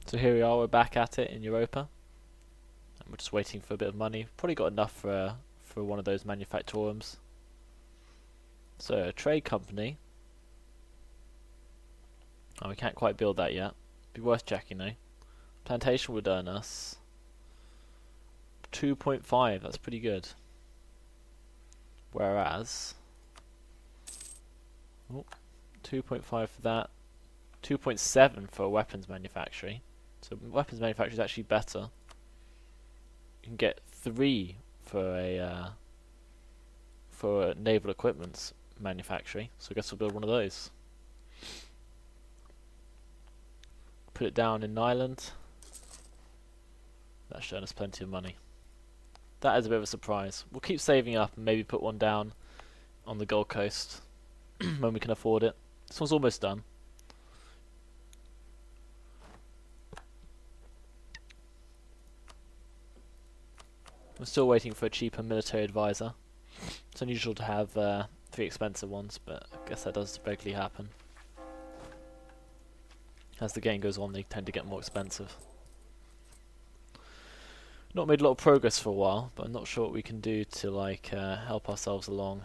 So here we are, we're back at it in Europa. And we're just waiting for a bit of money. Probably got enough for one of those manufactorums. So a trade company. Oh, we can't quite build that yet. Be worth checking though. Plantation would earn us 2.5, that's pretty good. Whereas 2.5 for that, 2.7 for a weapons manufacturing. So weapons manufacturing is actually better. You can get 3 for a naval equipment manufacturing. So I guess we'll build one of those. Put it down in Ireland. That's showing us plenty of money. That is a bit of a surprise. We'll keep saving up and maybe put one down on the Gold Coast when we can afford it. This one's almost done. I'm still waiting for a cheaper military advisor. It's unusual to have 3 expensive ones, but I guess that does regularly happen. As the game goes on, they tend to get more expensive. Not made a lot of progress for a while, but I'm not sure what we can do to like help ourselves along.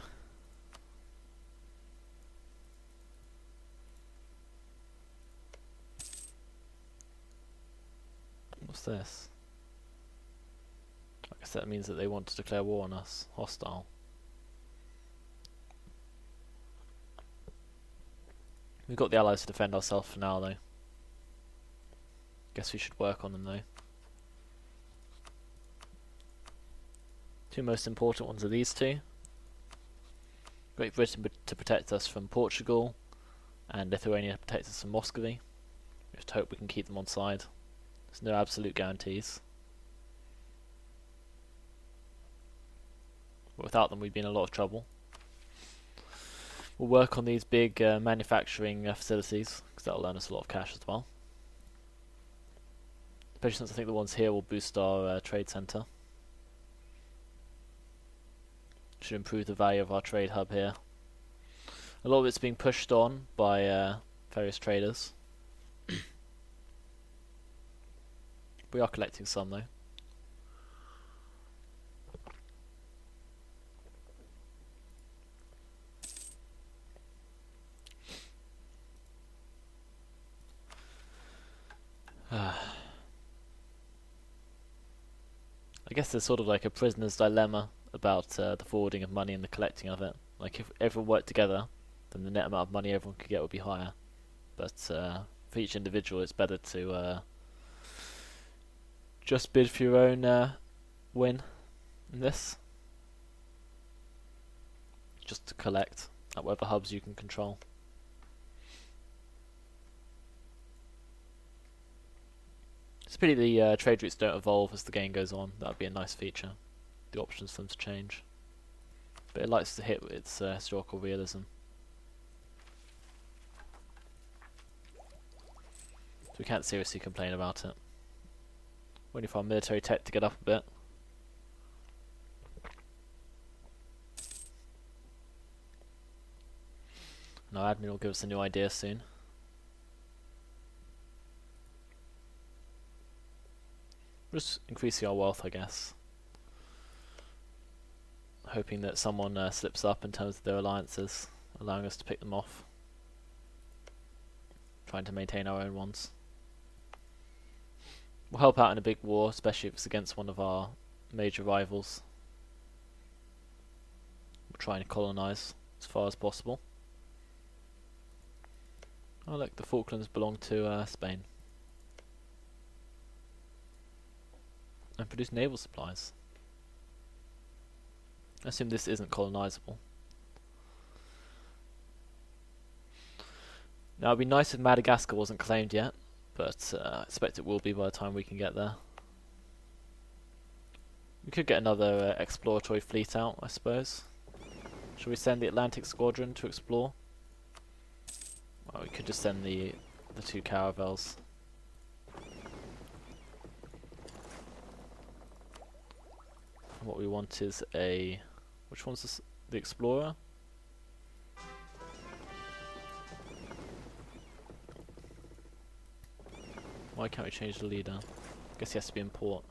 What's this? I guess that means that they want to declare war on us. Hostile. We've got the allies to defend ourselves for now though. Guess we should work on them though. 2 most important ones are these 2. Great Britain to protect us from Portugal, and Lithuania to protect us from Muscovy. We just hope we can keep them on side. There's no absolute guarantees. But without them we'd be in a lot of trouble. We'll work on these big manufacturing facilities, because that'll earn us a lot of cash as well. Especially since I think the ones here will boost our trade centre. Should improve the value of our trade hub here. A lot of it's being pushed on by various traders. We are collecting some though. I guess there's sort of like a prisoner's dilemma about the forwarding of money and the collecting of it. Like if everyone worked together, then the net amount of money everyone could get would be higher. But for each individual, it's better to just bid for your own win in this. Just to collect at whatever hubs you can control. It's a pity the trade routes don't evolve as the game goes on. That would be a nice feature. The options for them to change. But it likes to hit its historical realism. So we can't seriously complain about it. Waiting for our military tech to get up a bit. And our admin will give us a new idea soon. Just increasing our wealth, I guess. Hoping that someone slips up in terms of their alliances, allowing us to pick them off. Trying to maintain our own ones. We'll help out in a big war, especially if it's against one of our major rivals. We'll try and colonise as far as possible. Oh look, the Falklands belong to Spain. And produce naval supplies. I assume this isn't colonisable. Now it'd be nice if Madagascar wasn't claimed yet, but I expect it will be by the time we can get there. We could get another exploratory fleet out, I suppose. Shall we send the Atlantic Squadron to explore? Well, we could just send the 2 caravels. And what we want is a... Which one's this? The Explorer? Why can't we change the leader? Guess he has to be in port.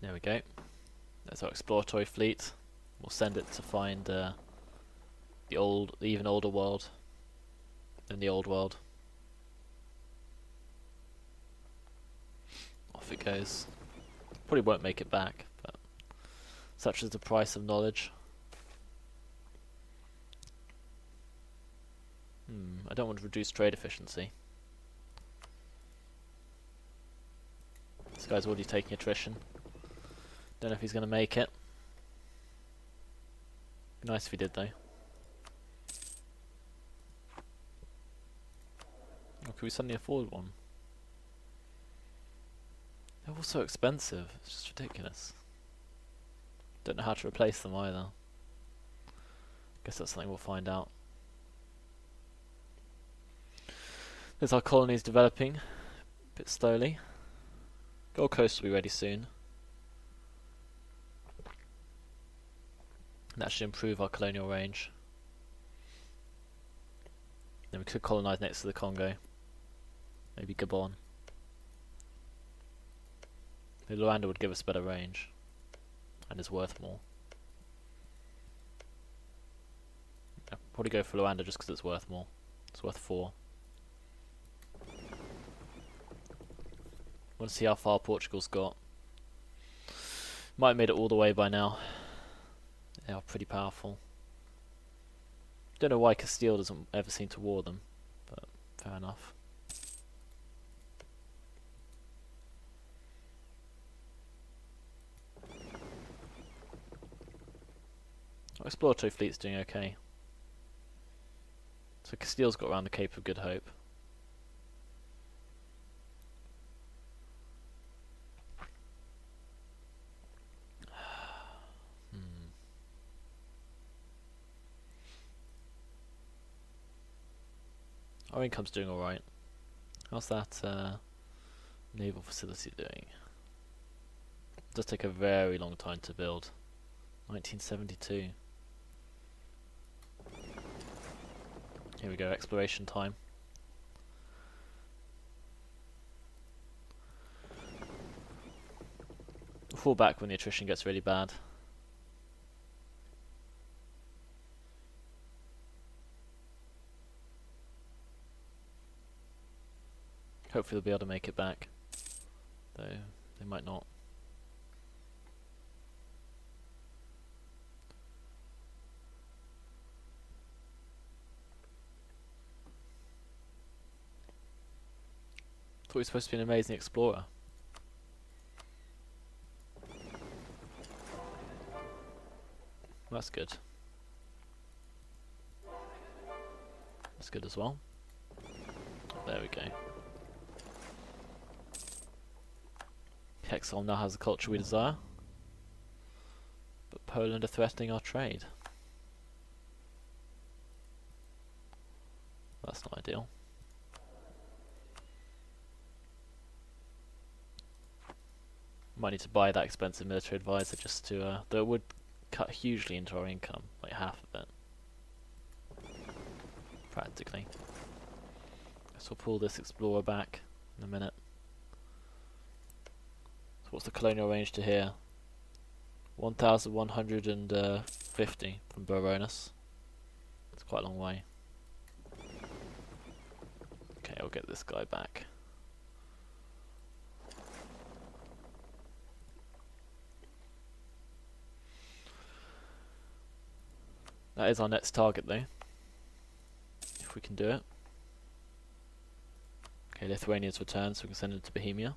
There we go. There's our exploratory fleet. We'll send it to find the even older world than the old world. Off it goes. Probably won't make it back, but such is the price of knowledge. I don't want to reduce trade efficiency. This guy's already taking attrition. Don't know if he's going to make it. Be nice if he did though. Or could we suddenly afford one? They're all so expensive, it's just ridiculous. Don't know how to replace them either. Guess that's something we'll find out. There's our colonies developing, a bit slowly. Gold Coast will be ready soon. And that should improve our colonial range. Then we could colonise next to the Congo. Maybe Gabon. The Luanda would give us better range. And is worth more. I'll probably go for Luanda just because it's worth more. It's worth 4. Want to see how far Portugal's got. Might have made it all the way by now. They are pretty powerful. Don't know why Castile doesn't ever seem to war them, but fair enough. Our exploratory fleet's doing okay. So Castile's got around the Cape of Good Hope. Our income's doing alright. How's that naval facility doing? It does take a very long time to build. 1972. Here we go, exploration time. We'll fall back when the attrition gets really bad. Hopefully they'll be able to make it back, though they might not. Thought he was supposed to be an amazing explorer. That's good. That's good as well. There we go. Hexham now has the culture we desire, but Poland are threatening our trade. That's not ideal. Might need to buy that expensive military advisor just to, though it would cut hugely into our income, like half of it. Practically. Guess we'll pull this explorer back in a minute. What's the colonial range to here? 1,150 from Baroness. It's quite a long way. Okay, I'll get this guy back. That is our next target though. If we can do it. Okay, Lithuania's returned, so we can send it to Bohemia.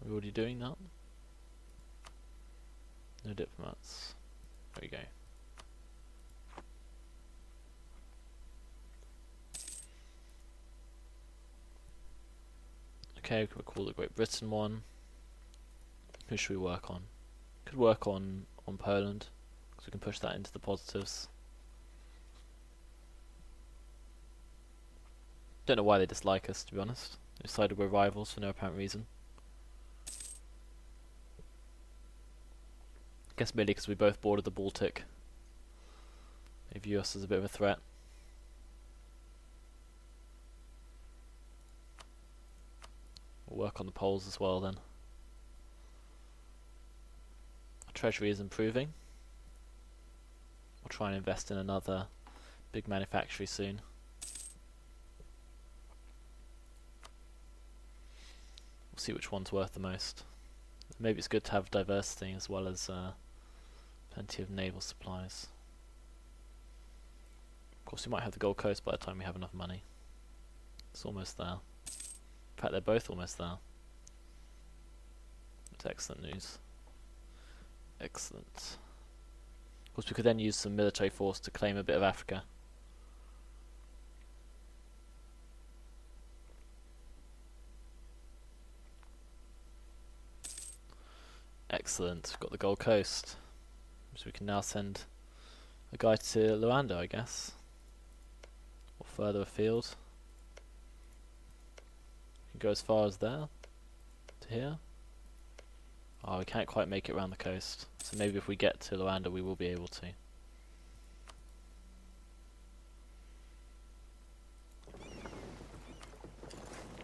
Are we already doing that? No diplomats. There we go. Okay, we'll call the Great Britain one. Who should we work on? Could work on Poland, because we can push that into the positives. Don't know why they dislike us, to be honest. They decided we're rivals for no apparent reason. guess mainly because we both border the Baltic. They view us as a bit of a threat. We'll work on the poles as well then. Our treasury is improving. We'll try and invest in another big manufactory soon. We'll see which one's worth the most. Maybe it's good to have diversity as well as plenty of naval supplies. Of course, we might have the Gold Coast by the time we have enough money. It's almost there. In fact, they're both almost there. It's excellent news. Excellent. Of course, we could then use some military force to claim a bit of Africa. Excellent. We've got the Gold Coast. So we can now send a guy to Luanda, I guess. Or further afield. We can go as far as there. To here. Oh, we can't quite make it around the coast. So maybe if we get to Luanda we will be able to.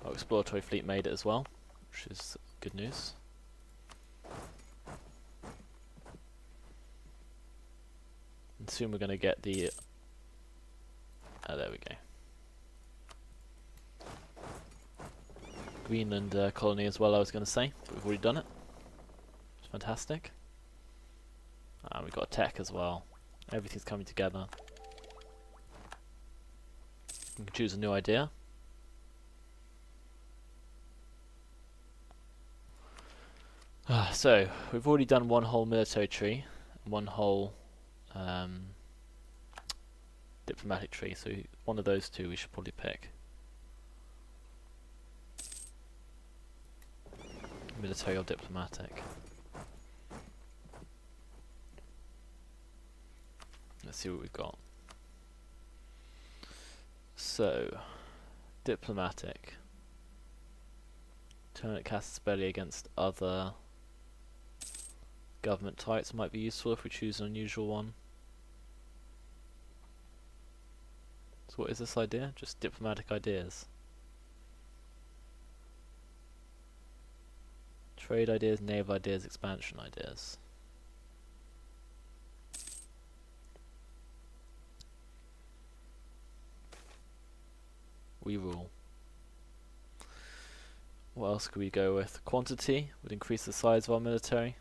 Our exploratory fleet made it as well, which is good news. And soon we're going to get the... there we go. Greenland colony as well, I was going to say, but we've already done it. It's fantastic. And we've got tech as well. Everything's coming together. We can choose a new idea. So, we've already done one whole military tree, and one whole diplomatic tree, so one of those two we should probably pick. Military or diplomatic. Let's see what we've got. So, diplomatic. Turn it casts belly against other government types might be useful if we choose an unusual one. So what is this idea? Just diplomatic ideas. Trade ideas, naval ideas, expansion ideas. We rule. What else could we go with? Quantity would increase the size of our military.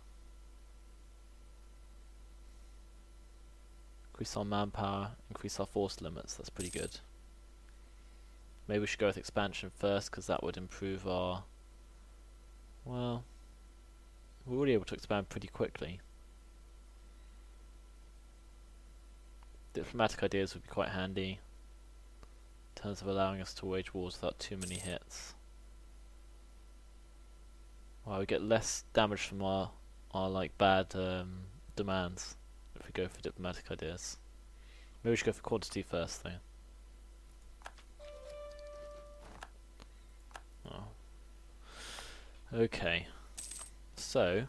Increase our manpower, increase our force limits, that's pretty good. Maybe we should go with expansion first, because that would improve our... Well, we're already able to expand pretty quickly. Diplomatic ideas would be quite handy in terms of allowing us to wage wars without too many hits. Well, we get less damage from our like bad demands if we go for diplomatic ideas. Maybe we should go for quantity first though. Oh. Okay, so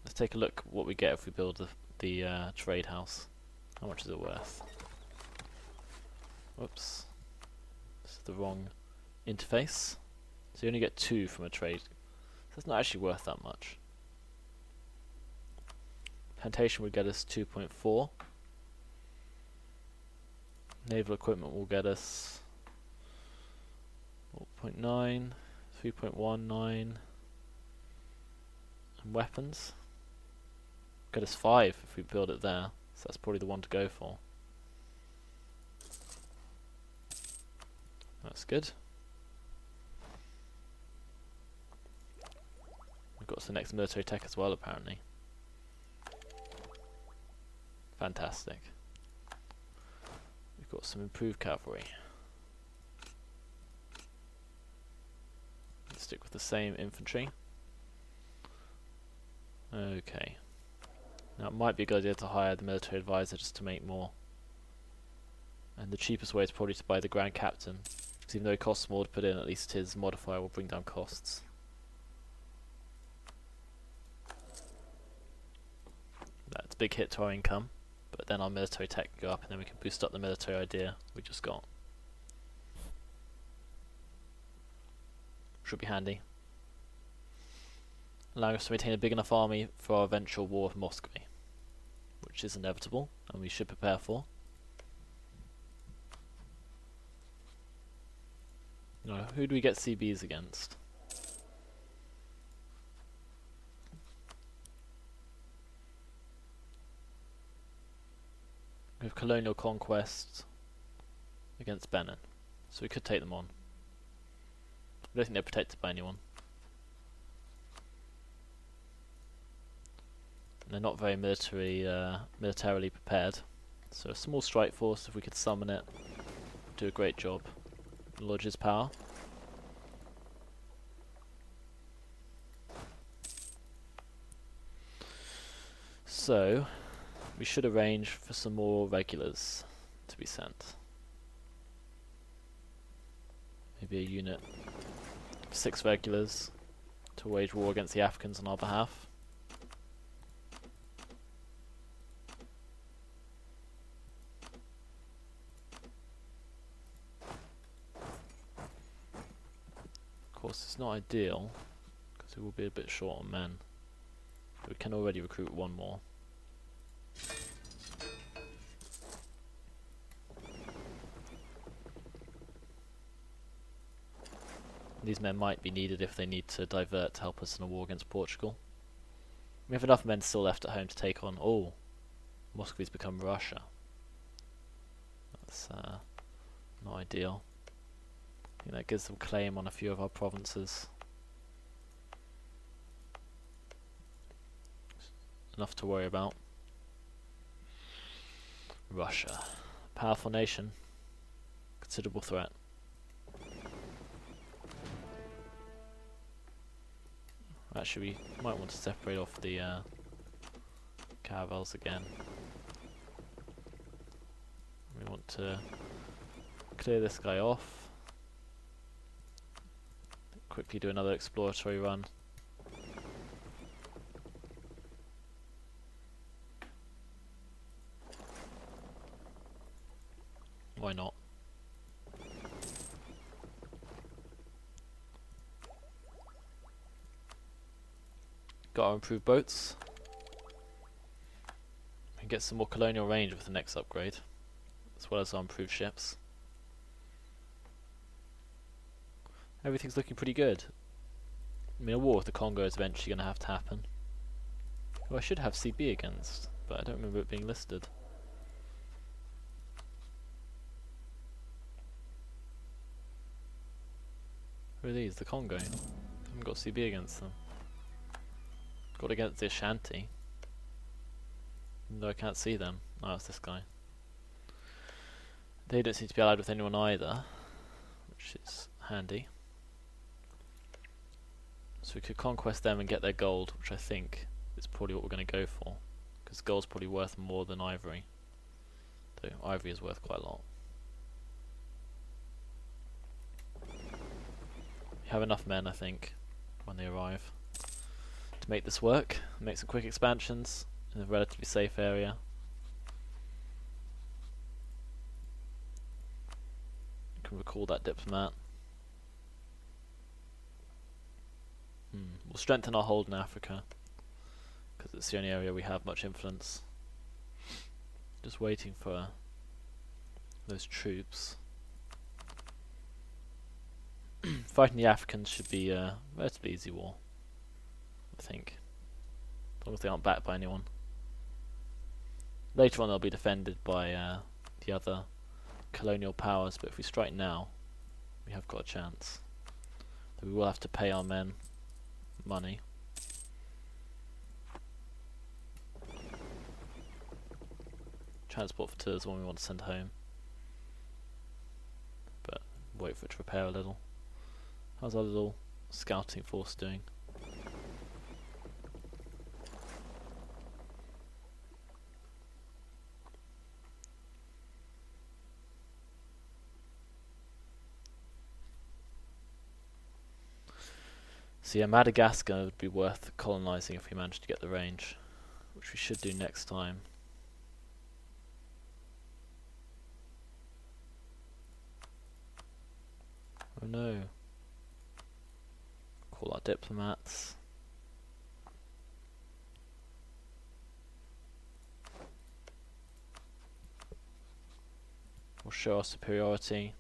let's take a look at what we get if we build the trade house. How much is it worth? Whoops, this is the wrong interface. So you only get 2 from a trade. So it's not actually worth that much. Plantation would get us 2.4. Naval equipment will get us 0.9, 3.19. And weapons get us 5 if we build it there. So that's probably the one to go for. That's good. We've got some next military tech as well apparently. Fantastic. We've got some improved cavalry. Let's stick with the same infantry. Okay. Now it might be a good idea to hire the military advisor just to make more. And the cheapest way is probably to buy the Grand Captain. Because even though it costs more to put in, at least his modifier will bring down costs. big hit to our income, but then our military tech can go up and then we can boost up the military idea we just got. Should be handy. Allowing us to maintain a big enough army for our eventual war with Muscovy, which is inevitable and we should prepare for. No, who do we get CBs against? We have colonial conquest against Benin, so we could take them on. I don't think they're protected by anyone. And they're not very militarily prepared, so a small strike force, if we could summon it, would do a great job. Lodge's power. So we should arrange for some more regulars to be sent. Maybe a unit of 6 regulars to wage war against the Africans on our behalf. Of course, it's not ideal because we will be a bit short on men. But we can already recruit 1 more. These men might be needed if they need to divert to help us in a war against Portugal. We have enough men still left at home to take on. Oh, Muscovy's become Russia. That's not ideal. I think that gives them claim on a few of our provinces. Enough to worry about. Russia. Powerful nation. Considerable threat. Actually, we might want to separate off the caravels again. We want to clear this guy off. Quickly do another exploratory run. Why not? Got our improved boats. We can get some more colonial range with the next upgrade, as well as our improved ships. Everything's looking pretty good. I mean, a war with the Congo is eventually going to happen. Who I should have CB against, but I don't remember it being listed. Who are these? The Congo. I haven't got CB against them. Got against the Ashanti. Even though I can't see them. Oh, it's this guy. They don't seem to be allied with anyone either, which is handy. So we could conquest them and get their gold, which I think is probably what we're going to go for, because gold's probably worth more than ivory. Though ivory is worth quite a lot. We have enough men, I think, when they arrive, to make this work, make some quick expansions in a relatively safe area. You can recall that diplomat. We'll strengthen our hold in Africa, because it's the only area we have much influence. Just waiting for those troops. Fighting the Africans should be a relatively easy war, I think, as long as they aren't backed by anyone. Later on they'll be defended by the other colonial powers, but if we strike now, we have got a chance. Though we will have to pay our men money. Transport for is the one we want to send home, but wait for it to repair a little. How's our little scouting force doing? So yeah, Madagascar would be worth colonising if we managed to get the range. which we should do next time. Oh no. Call our diplomats. We'll show our superiority.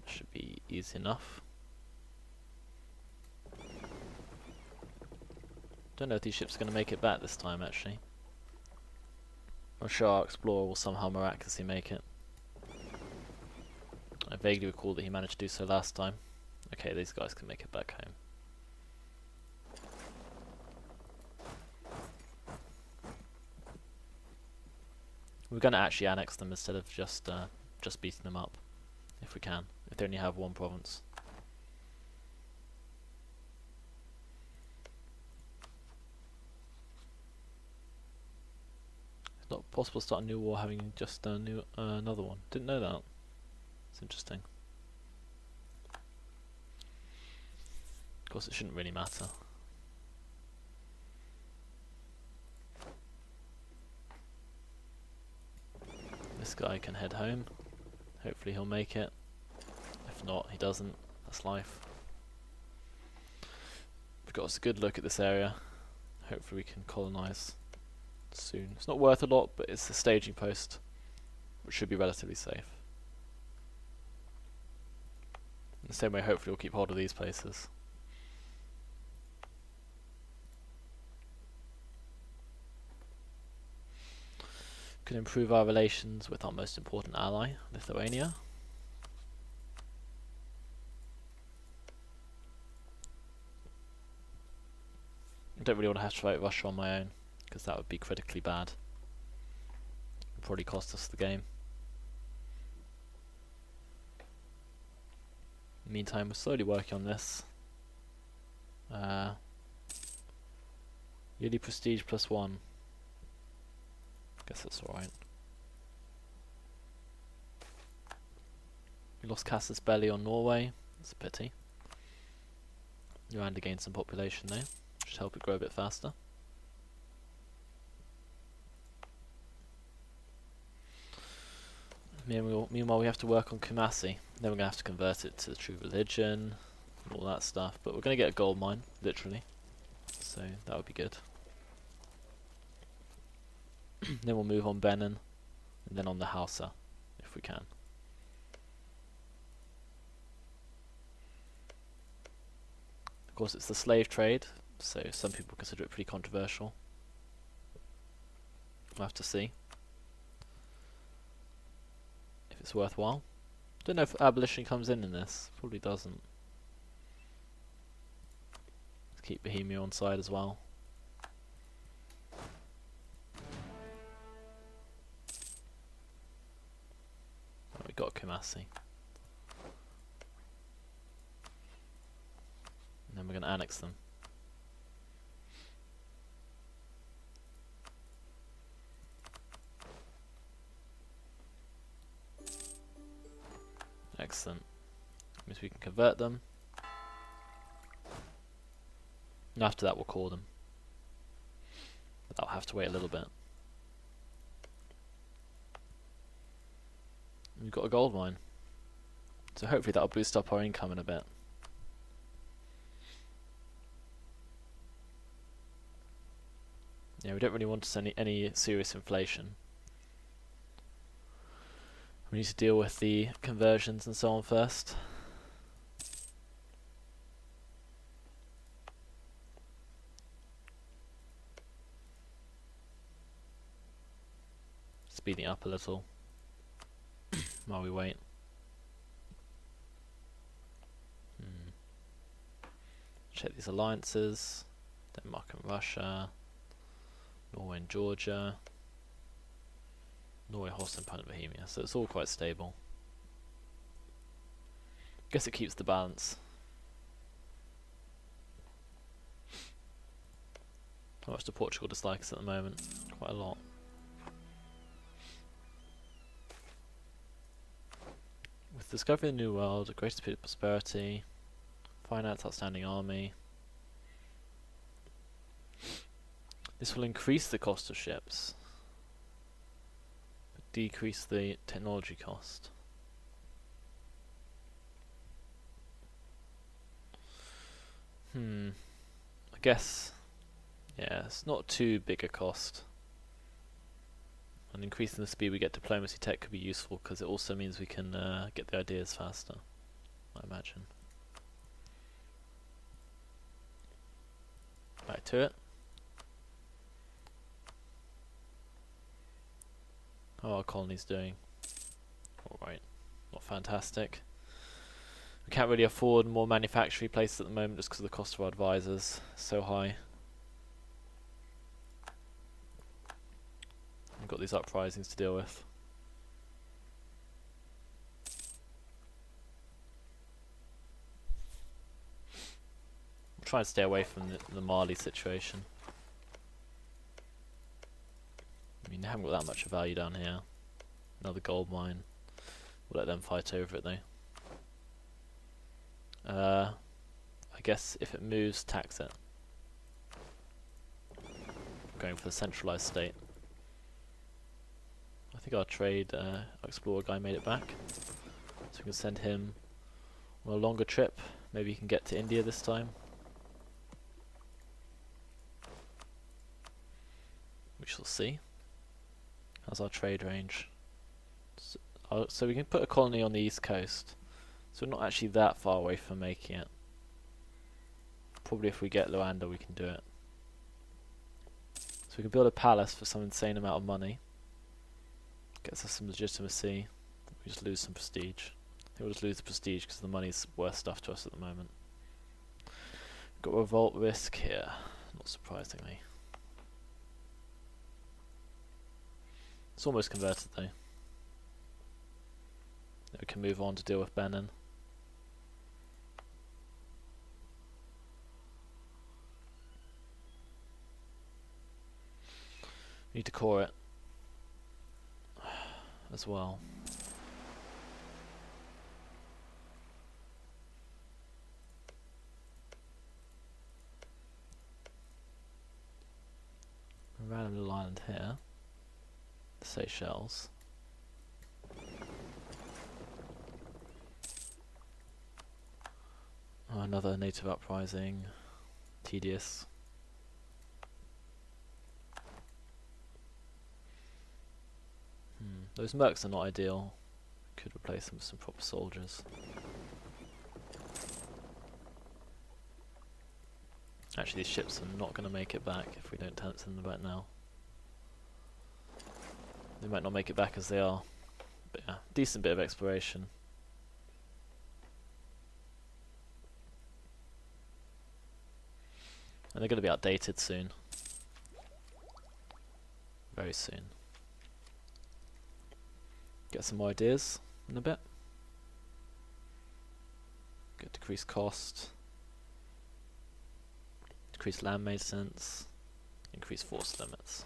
Should be easy enough. Don't know if these ships are going to make it back this time, actually. I'm sure our explorer will somehow miraculously make it. I vaguely recall that he managed to do so last time. Okay, these guys can make it back home. We're going to actually annex them instead of just beating them up, if we can. If they only have one province. It's not possible to start a new war having just a new another one. Didn't know that. It's interesting. Of course, it shouldn't really matter. This guy can head home. Hopefully he'll make it. If not, he doesn't. That's life. We've got us a good look at this area. Hopefully we can colonise soon. It's not worth a lot, but it's a staging post, which should be relatively safe. In the same way, hopefully we'll keep hold of these places. Can improve our relations with our most important ally, Lithuania. I don't really want to have to fight Russia on my own, because that would be critically bad. It would probably cost us the game. In the meantime, we're slowly working on this. Yearly prestige +1. Guess that's alright. We lost Casus Belli on Norway. That's a pity. Uganda gained some population there. Should help it grow a bit faster. Meanwhile, we have to work on Kumasi. Then we're going to have to convert it to the true religion and all that stuff. But we're going to get a gold mine, literally. So that would be good. Then we'll move on Benin, and then on the Hausa, if we can. Of course, it's the slave trade, so some people consider it pretty controversial. We'll have to see if it's worthwhile. Don't know if abolition comes in this. Probably doesn't. Let's keep Bohemia on side as well. Oh, we got Kumasi. And then we're going to annex them. Excellent. Means we can convert them. And after that we'll core them. But that'll have to wait a little bit. And we've got a gold mine. So hopefully that'll boost up our income in a bit. Yeah, we don't really want any serious inflation. We need to deal with the conversions and so on first. Speeding up a little while we wait. Check these alliances. Denmark and Russia. Norway and Georgia. Norway, Holstein, Poland, Bohemia. So it's all quite stable. Guess it keeps the balance. How much do Portugal dislike us at the moment? Quite a lot. With discovering the New World, a greater speed of prosperity, Finance outstanding army. This will increase the cost of ships, but decrease the technology cost. I guess, yeah, it's not too big a cost. And increasing the speed we get diplomacy tech could be useful because it also means we can get the ideas faster, I imagine. Back to it. How are our colonies doing? Alright, not fantastic. We can't really afford more manufacturing places at the moment just because the cost of our advisors is so high. We've got these uprisings to deal with. We'll try and stay away from the Mali situation. I mean, they haven't got that much of value down here. Another gold mine. We'll let them fight over it though. I guess if it moves, tax it. Going for the centralized state. I think our trade explorer guy made it back. So we can send him on a longer trip. Maybe he can get to India this time. We shall see. How's our trade range? So we can put a colony on the east coast. So we're not actually that far away from making it. Probably if we get Luanda we can do it. So we can build a palace for some insane amount of money. Gets us some legitimacy. We just lose some prestige. I think we'll just lose the prestige because the money's worth stuff to us at the moment. Got revolt risk here, not surprisingly. It's almost converted though. Then we can move on to deal with Benin. We need to core it as well. A random little island here. The Seychelles. Oh, another native uprising. Tedious. Those mercs are not ideal. Could replace them with some proper soldiers. Actually, these ships are not going to make it back if we don't send them back now. They might not make it back as they are. But yeah, decent bit of exploration. And they're going to be outdated soon. Very soon. Get some more ideas in a bit. Get decreased cost. Decrease land maintenance. Increase force limits.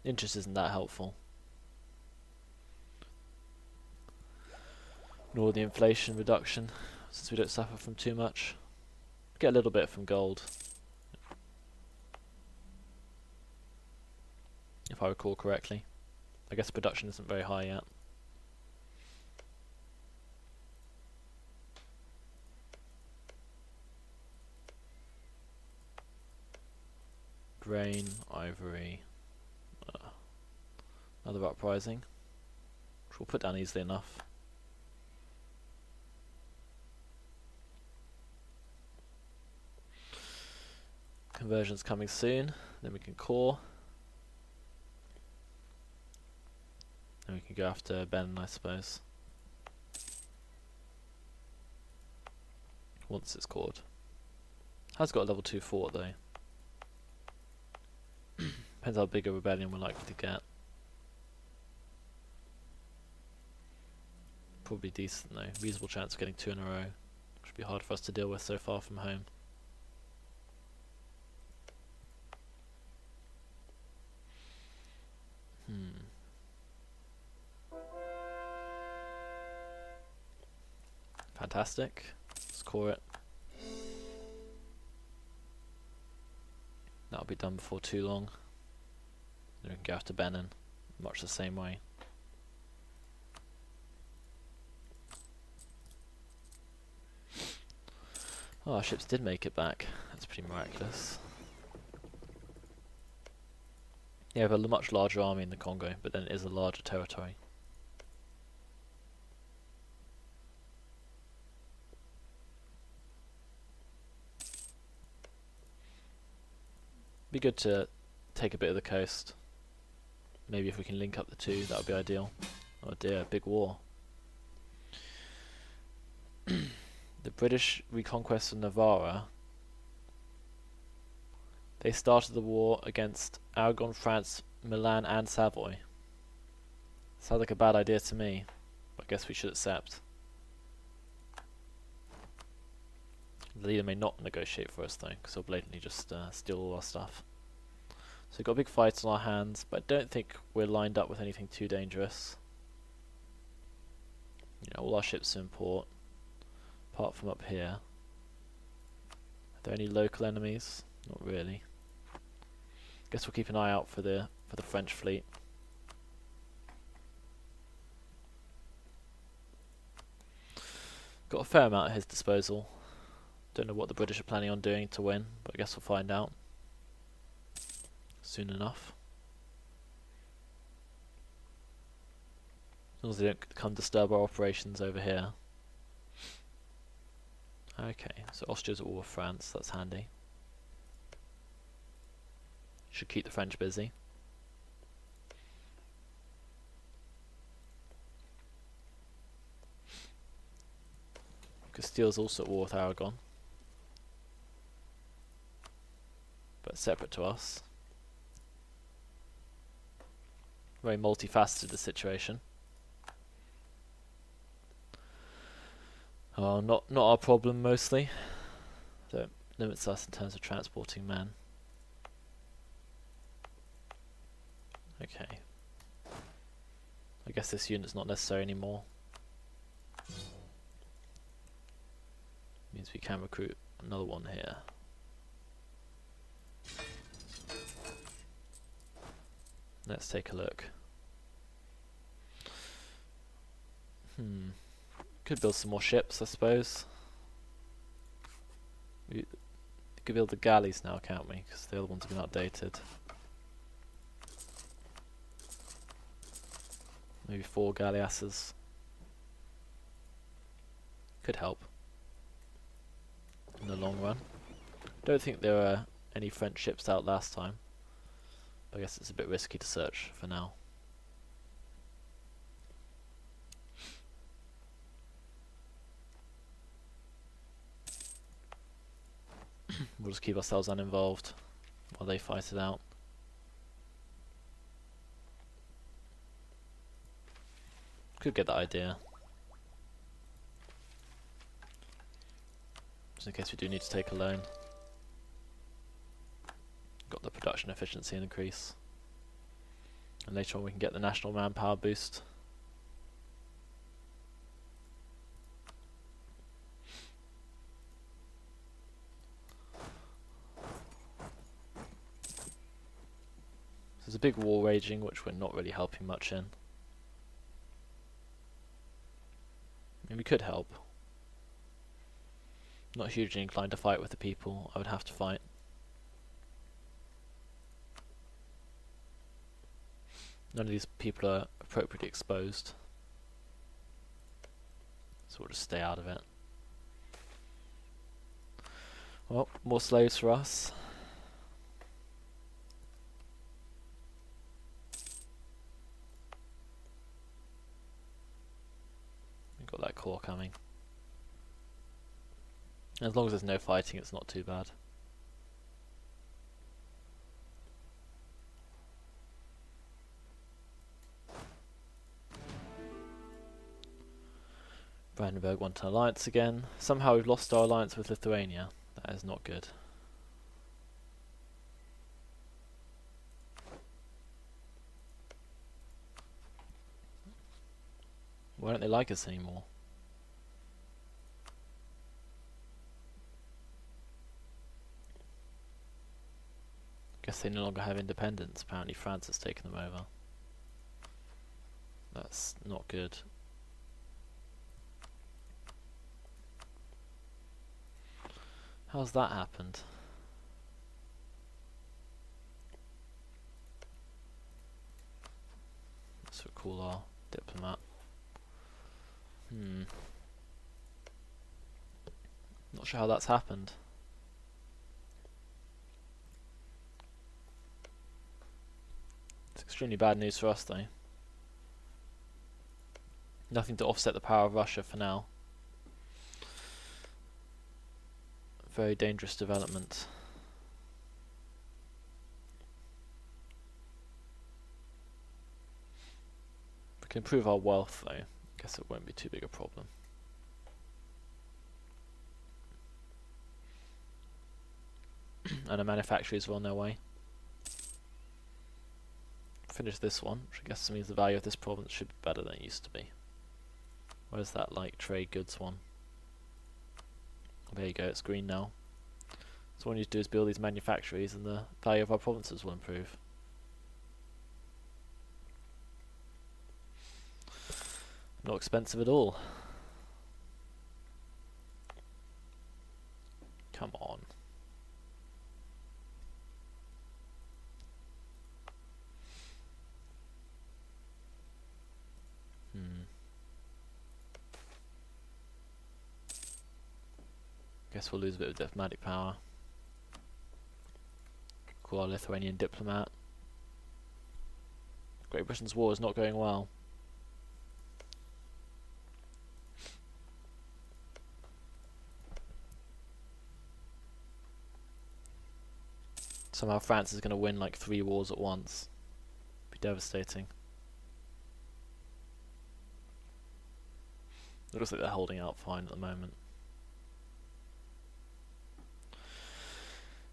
Interest isn't that helpful. Nor the inflation reduction, since we don't suffer from too much. Get a little bit from gold. If I recall correctly. I guess production isn't very high yet. Grain, ivory, another uprising, which we'll put down easily enough. Conversion's coming soon, then we can core. Then we can go after Benin, I suppose. Once it's cored. Has got a level 2 fort though. Depends how big a rebellion we're likely to get. Probably decent though. Reasonable chance of getting 2 in a row. Should be hard for us to deal with so far from home. Fantastic. Let's core it. That'll be done before too long. Then we can go after Benin, much the same way. Oh, our ships did make it back. That's pretty miraculous. Yeah, we have a much larger army in the Congo, but then it is a larger territory. Be good to take a bit of the coast. Maybe if we can link up the two, that would be ideal. Oh dear, big war. The British reconquest of Navarra. They started the war against Aragon, France, Milan and Savoy. Sounds like a bad idea to me, but I guess we should accept. The leader may not negotiate for us though, because he'll blatantly just steal all our stuff. So we've got a big fight on our hands, but I don't think we're lined up with anything too dangerous. You know, all our ships are in port, apart from up here. Are there any local enemies? Not really. Guess we'll keep an eye out for the French fleet. Got a fair amount at his disposal. Don't know what the British are planning on doing to win, but I guess we'll find out soon enough. As long as they don't come disturb our operations over here. Okay, so Austria's at war with France, that's handy. Should keep the French busy. Castile's also at war with Aragon, but separate to us. Very multifaceted, the situation. Oh, not our problem mostly. So it limits us in terms of transporting men. Okay. I guess this unit's not necessary anymore. Means we can recruit another one here. Let's take a look. Could build some more ships, I suppose. We could build the galleys now, can't we? Because the other ones have been outdated. Maybe 4 galleasses. Could help in the long run. Don't think there were any French ships out last time. I guess it's a bit risky to search for now. We'll just keep ourselves uninvolved while they fight it out. Could get that idea. Just in case we do need to take a loan. Got the production efficiency increase. And later on we can get the national manpower boost. There's a big war raging, which we're not really helping much in. I mean, we could help. Not hugely inclined to fight with the people I would have to fight. None of these people are appropriately exposed, so we'll just stay out of it. Well, more slaves for us. We've got that core coming. As long as there's no fighting, it's not too bad. Brandenburg want an alliance again. Somehow we've lost our alliance with Lithuania. That is not good. Why don't they like us anymore? Guess they no longer have independence. Apparently France has taken them over. That's not good. How's that happened? Let's recall our diplomat. Not sure how that's happened. It's extremely bad news for us though. Nothing to offset the power of Russia for now. Very dangerous development. We can improve our wealth though. I guess it won't be too big a problem. And the manufacturers are on their way. Finish this one, which I guess means the value of this province should be better than it used to be. Where's that like trade goods one? There you go, it's green now. So what we need to do is build these manufactories and the value of our provinces will improve. Not expensive at all. Come on. Guess we'll lose a bit of diplomatic power. Call our Lithuanian diplomat. Great Britain's war is not going well. Somehow France is going to win like 3 wars at once. Be devastating. It looks like they're holding out fine at the moment.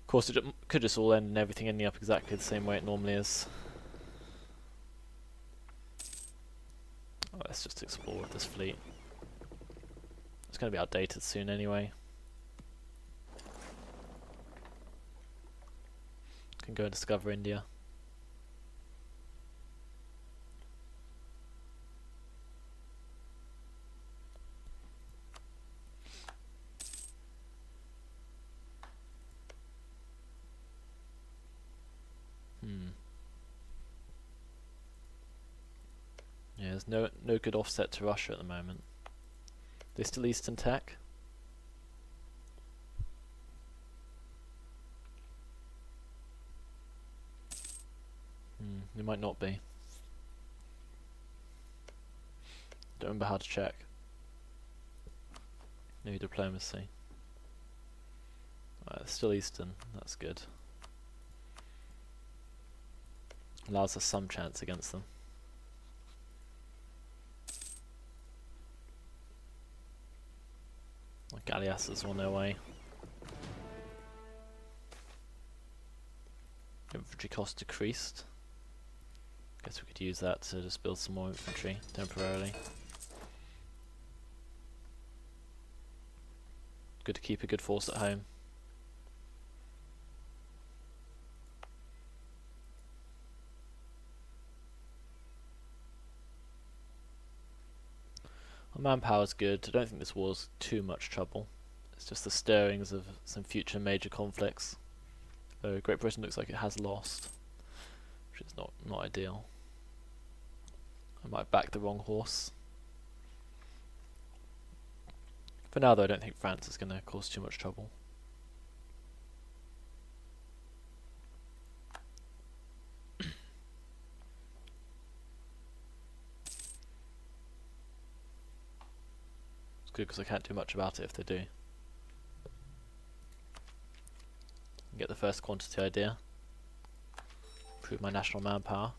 Of course, it could just all end and everything ending up exactly the same way it normally is. Oh, let's just explore with this fleet. It's going to be outdated soon anyway. Can go and discover India. Yeah, there's no good offset to Russia at the moment. They still Eastern tech? They might not be. Don't remember how to check. No diplomacy. Alright, still Eastern, that's good. Allows us some chance against them. Galleasses on their way. Infantry cost decreased. Guess we could use that to just build some more infantry temporarily. Good to keep a good force at home. Our manpower's good. I don't think this war's too much trouble. It's just the stirrings of some future major conflicts. Though Great Britain looks like it has lost, which is not ideal. I might back the wrong horse. For now though, I don't think France is going to cause too much trouble. It's good because I can't do much about it if they do. Get the first quantity idea. Improve my national manpower.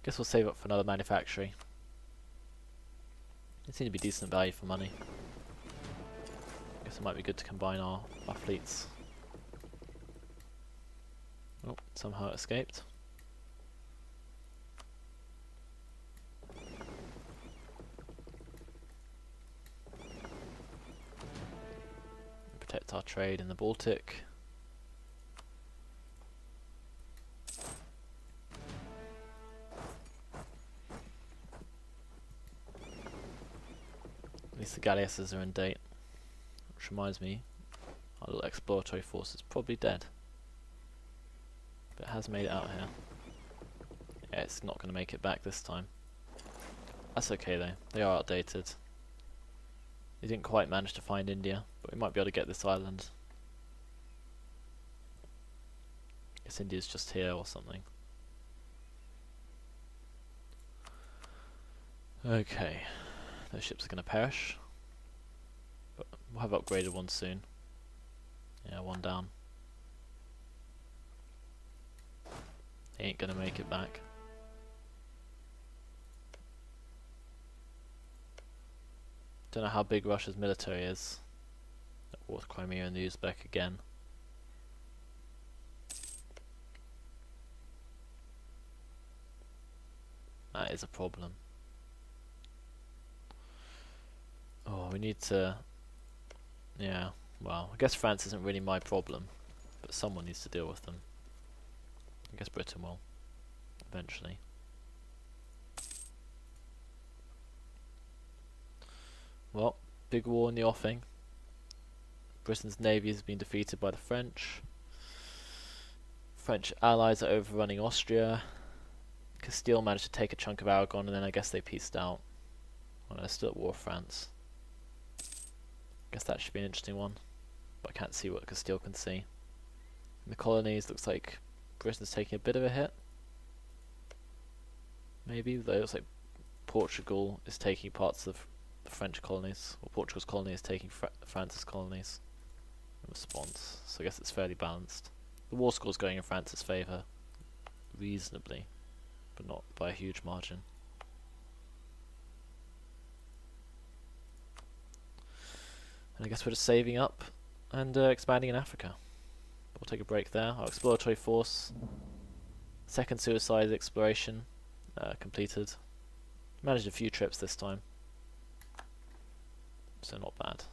Guess we'll save up for another manufactory. It seems to be decent value for money. Guess it might be good to combine our fleets. Oh, somehow it escaped. protect our trade in the Baltic. At least the galleasses are in date. Which reminds me, our little exploratory force is probably dead. But it has made it out here. Yeah, it's not going to make it back this time. That's okay though, they are outdated. They didn't quite manage to find India, but we might be able to get this island. Guess India's just here or something. Okay, those ships are going to perish. But we'll have upgraded one soon. Yeah, one down. He ain't going to make it back. Don't know how big Russia's military is. At war with Crimea and the Uzbek again. That is a problem. Oh, we need to... Yeah, well, I guess France isn't really my problem, but someone needs to deal with them. I guess Britain will, eventually. Well, big war in the offing. Britain's navy has been defeated by the French. French allies are overrunning Austria. Castile managed to take a chunk of Aragon and then I guess they peaced out. Well, they're still at war with France. Guess that should be an interesting one. But I can't see what Castile can see. In the colonies, looks like Britain's taking a bit of a hit. Maybe, though it looks like Portugal is taking parts of the French colonies, or Portugal's colony is taking France's colonies in response. So I guess it's fairly balanced. The war score's going in France's favour, reasonably, but not by a huge margin. And I guess we're just saving up and expanding in Africa. We'll take a break there. Our exploratory force, second suicide exploration completed. Managed a few trips this time, so not bad.